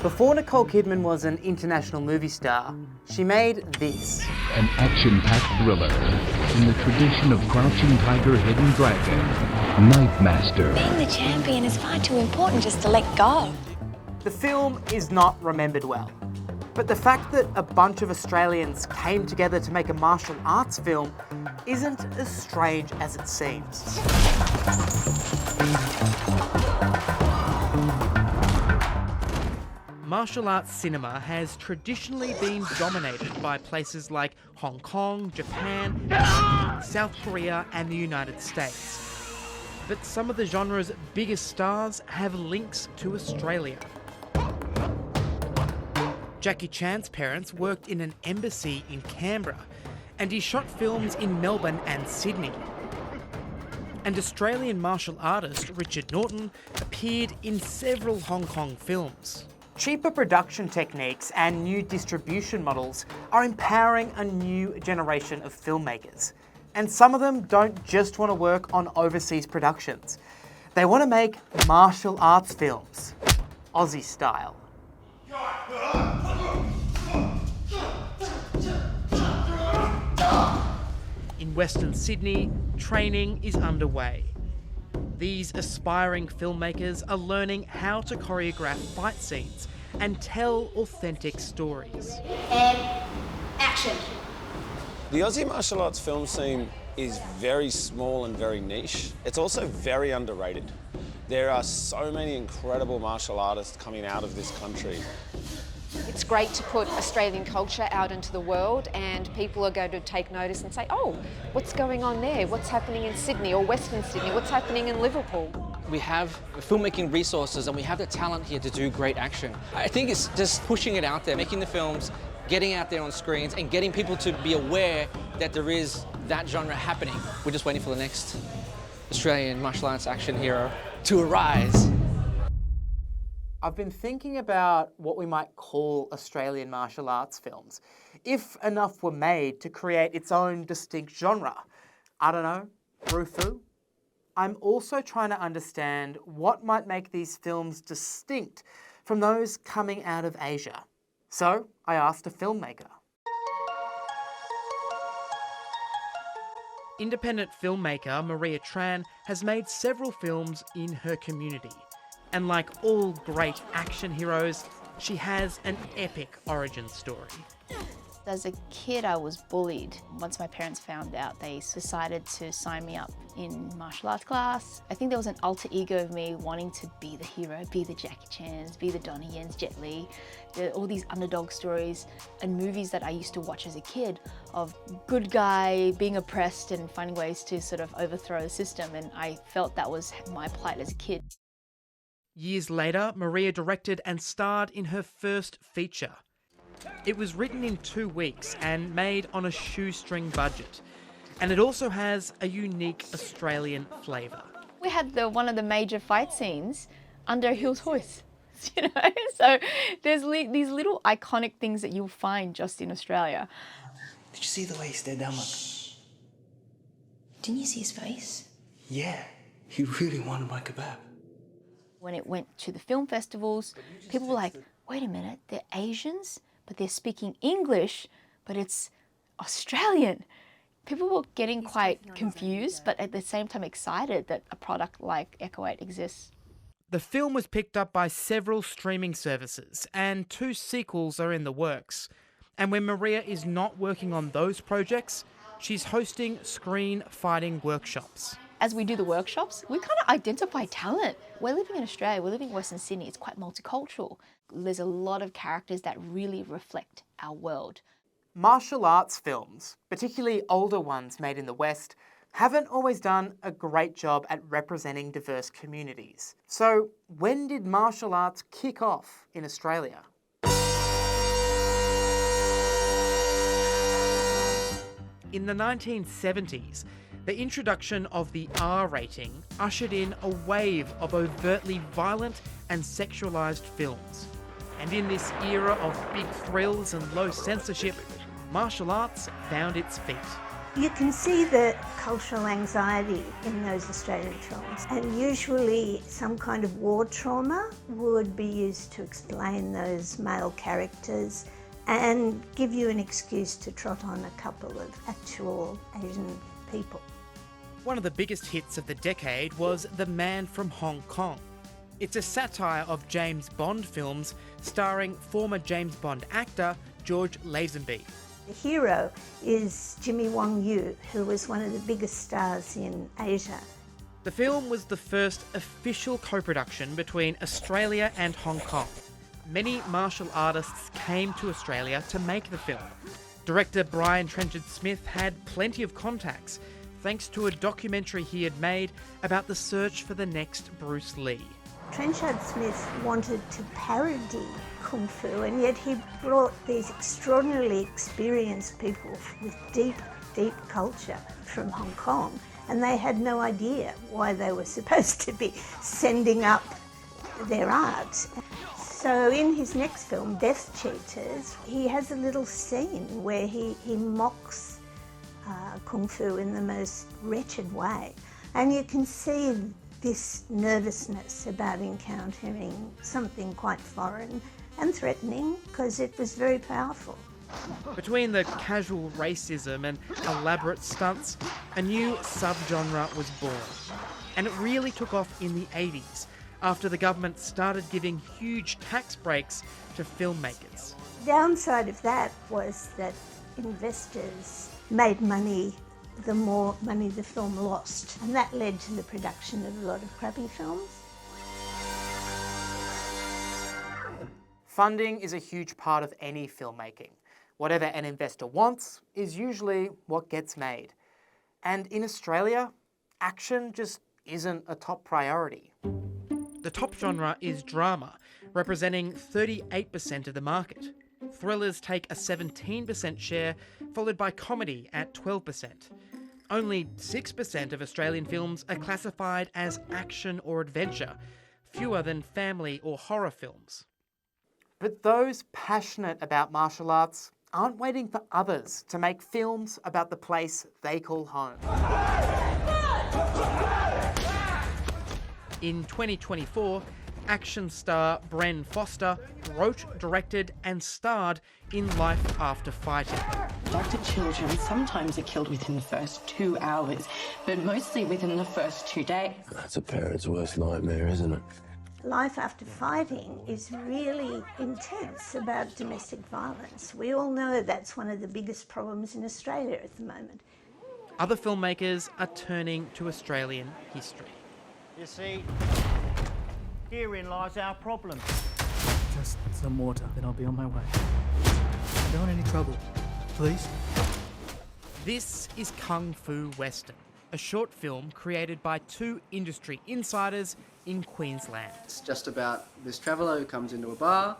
Before Nicole Kidman was an international movie star, she made this. An action-packed thriller in the tradition of Crouching Tiger, Hidden Dragon, Night Master. Being the champion is far too important just to let go. The film is not remembered well, but the fact that a bunch of Australians came together to make a martial arts film isn't as strange as it seems. Martial arts cinema has traditionally been dominated by places like Hong Kong, Japan, South Korea and the United States. But some of the genre's biggest stars have links to Australia. Jackie Chan's parents worked in an embassy in Canberra, and he shot films in Melbourne and Sydney. And Australian martial artist Richard Norton appeared in several Hong Kong films. Cheaper production techniques and new distribution models are empowering a new generation of filmmakers. And some of them don't just want to work on overseas productions. They want to make martial arts films, Aussie style. In Western Sydney, training is underway. These aspiring filmmakers are learning how to choreograph fight scenes and tell authentic stories. And action. The Aussie martial arts film scene is very small and very niche. It's also very underrated. There are so many incredible martial artists coming out of this country. It's great to put Australian culture out into the world, and people are going to take notice and say, oh, what's going on there? What's happening in Sydney or Western Sydney? What's happening in Liverpool? We have filmmaking resources and we have the talent here to do great action. I think it's just pushing it out there, making the films, getting out there on screens and getting people to be aware that there is that genre happening. We're just waiting for the next Australian martial arts action hero to arise. I've been thinking about what we might call Australian martial arts films, if enough were made to create its own distinct genre. I don't know, rufu? I'm also trying to understand what might make these films distinct from those coming out of Asia. So I asked a filmmaker. Independent filmmaker Maria Tran has made several films in her community. And like all great action heroes, she has an epic origin story. As a kid, I was bullied. Once my parents found out, they decided to sign me up in martial arts class. I think there was an alter ego of me wanting to be the hero, be the Jackie Chans, be the Donnie Yens, Jet Li. There are all these underdog stories and movies that I used to watch as a kid of good guy being oppressed and finding ways to sort of overthrow the system, and I felt that was my plight as a kid. Years later, Maria directed and starred in her first feature. It was written in 2 weeks and made on a shoestring budget. And it also has a unique Australian flavour. We had one of the major fight scenes under a Hills hoist, you know? So there's these little iconic things that you'll find just in Australia. Did you see the way he stared down my... Didn't you see his face? Yeah, he really wanted my kebab. When it went to the film festivals, people were like, wait a minute, they're Asians, but they're speaking English, but it's Australian. People were getting quite confused, but at the same time excited that a product like Echo 8 exists. The film was picked up by several streaming services, and 2 sequels are in the works. And when Maria is not working on those projects, she's hosting screen fighting workshops. As we do the workshops, we kind of identify talent. We're living in Australia, we're living in Western Sydney, it's quite multicultural. There's a lot of characters that really reflect our world. Martial arts films, particularly older ones made in the West, haven't always done a great job at representing diverse communities. So when did martial arts kick off in Australia? In the 1970s, the introduction of the R rating ushered in a wave of overtly violent and sexualised films. And in this era of big thrills and low censorship, martial arts found its feet. You can see the cultural anxiety in those Australian films, and usually some kind of war trauma would be used to explain those male characters and give you an excuse to trot on a couple of actual Asian people. One of the biggest hits of the decade was The Man from Hong Kong. It's a satire of James Bond films starring former James Bond actor George Lazenby. The hero is Jimmy Wong Yu, who was one of the biggest stars in Asia. The film was the first official co-production between Australia and Hong Kong. Many martial artists came to Australia to make the film. Director Brian Trenchard-Smith had plenty of contacts, thanks to a documentary he had made about the search for the next Bruce Lee. Trenchard-Smith wanted to parody Kung Fu, and yet he brought these extraordinarily experienced people with deep, deep culture from Hong Kong, and they had no idea why they were supposed to be sending up their art. So in his next film, Death Cheaters, he has a little scene where he mocks Kung Fu in the most wretched way, and you can see this nervousness about encountering something quite foreign and threatening, because it was very powerful. Between the casual racism and elaborate stunts, a new subgenre was born. And it really took off in the 80s, after the government started giving huge tax breaks to filmmakers. The downside of that was that investors made money the more money the film lost, and that led to the production of a lot of crappy films. Funding is a huge part of any filmmaking. Whatever an investor wants is usually what gets made. And in Australia, action just isn't a top priority. The top genre is drama, representing 38% of the market. Thrillers take a 17% share, followed by comedy at 12%. Only 6% of Australian films are classified as action or adventure, fewer than family or horror films. But those passionate about martial arts aren't waiting for others to make films about the place they call home. In 2024, action star Bren Foster wrote, directed and starred in Life After Fighting. Adopted children sometimes are killed within the first 2 hours, but mostly within the first 2 days. That's a parent's worst nightmare, isn't it? Life After Fighting is really intense about domestic violence. We all know that's one of the biggest problems in Australia at the moment. Other filmmakers are turning to Australian history. You see, herein lies our problem. Just some water, then I'll be on my way. I don't want any trouble, please. This is Kung Fu Western, a short film created by two industry insiders in Queensland. It's just about this traveller who comes into a bar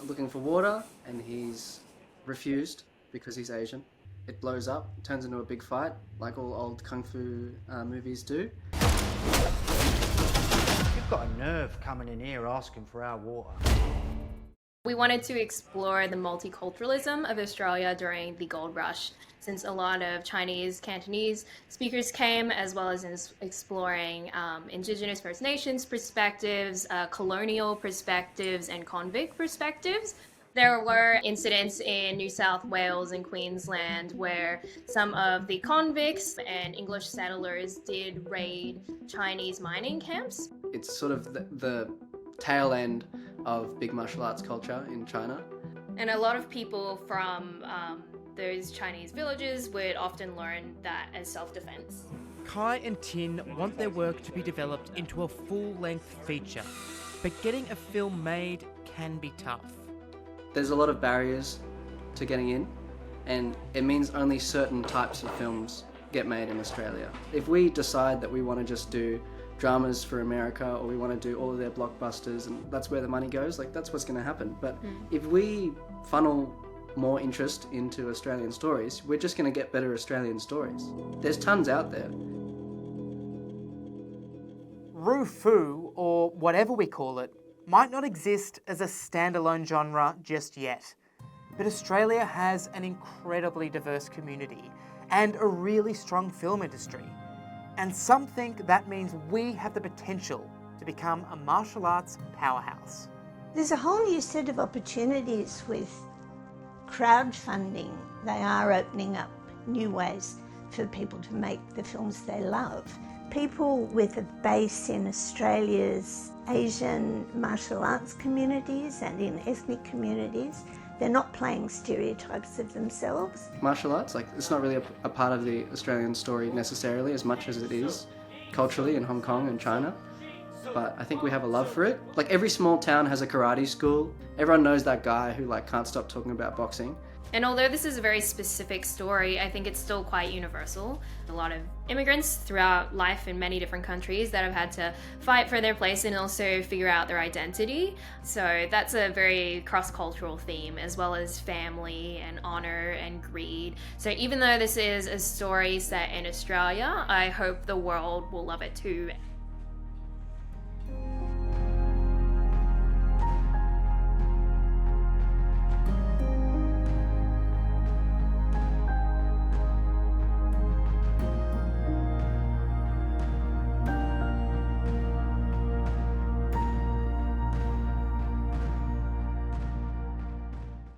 looking for water and he's refused because he's Asian. It blows up, turns into a big fight, like all old Kung Fu movies do. You've got a nerve coming in here asking for our water. We wanted to explore the multiculturalism of Australia during the gold rush, since a lot of Chinese, Cantonese speakers came, as well as in exploring Indigenous First Nations perspectives, colonial perspectives, and convict perspectives. There were incidents in New South Wales and Queensland where some of the convicts and English settlers did raid Chinese mining camps. It's sort of the tail end of big martial arts culture in China. And a lot of people from those Chinese villages would often learn that as self-defense. Kai and Tin want their work to be developed into a full-length feature, but getting a film made can be tough. There's a lot of barriers to getting in, and it means only certain types of films get made in Australia. If we decide that we want to just do dramas for America, or we want to do all of their blockbusters and that's where the money goes, like that's what's going to happen. But if we funnel more interest into Australian stories, we're just going to get better Australian stories. There's tons out there. Rufu, or whatever we call it, might not exist as a standalone genre just yet. But Australia has an incredibly diverse community, and a really strong film industry. And some think that means we have the potential to become a martial arts powerhouse. There's a whole new set of opportunities with crowdfunding. They are opening up new ways for people to make the films they love. People with a base in Australia's Asian martial arts communities and in ethnic communities, they're not playing stereotypes of themselves. Martial arts, it's not really a part of the Australian story necessarily as much as it is culturally in Hong Kong and China. But I think we have a love for it. Every small town has a karate school. Everyone knows that guy who can't stop talking about boxing. And although this is a very specific story, I think it's still quite universal. A lot of immigrants throughout life in many different countries that have had to fight for their place and also figure out their identity. So that's a very cross-cultural theme, as well as family and honor and greed. So even though this is a story set in Australia, I hope the world will love it too.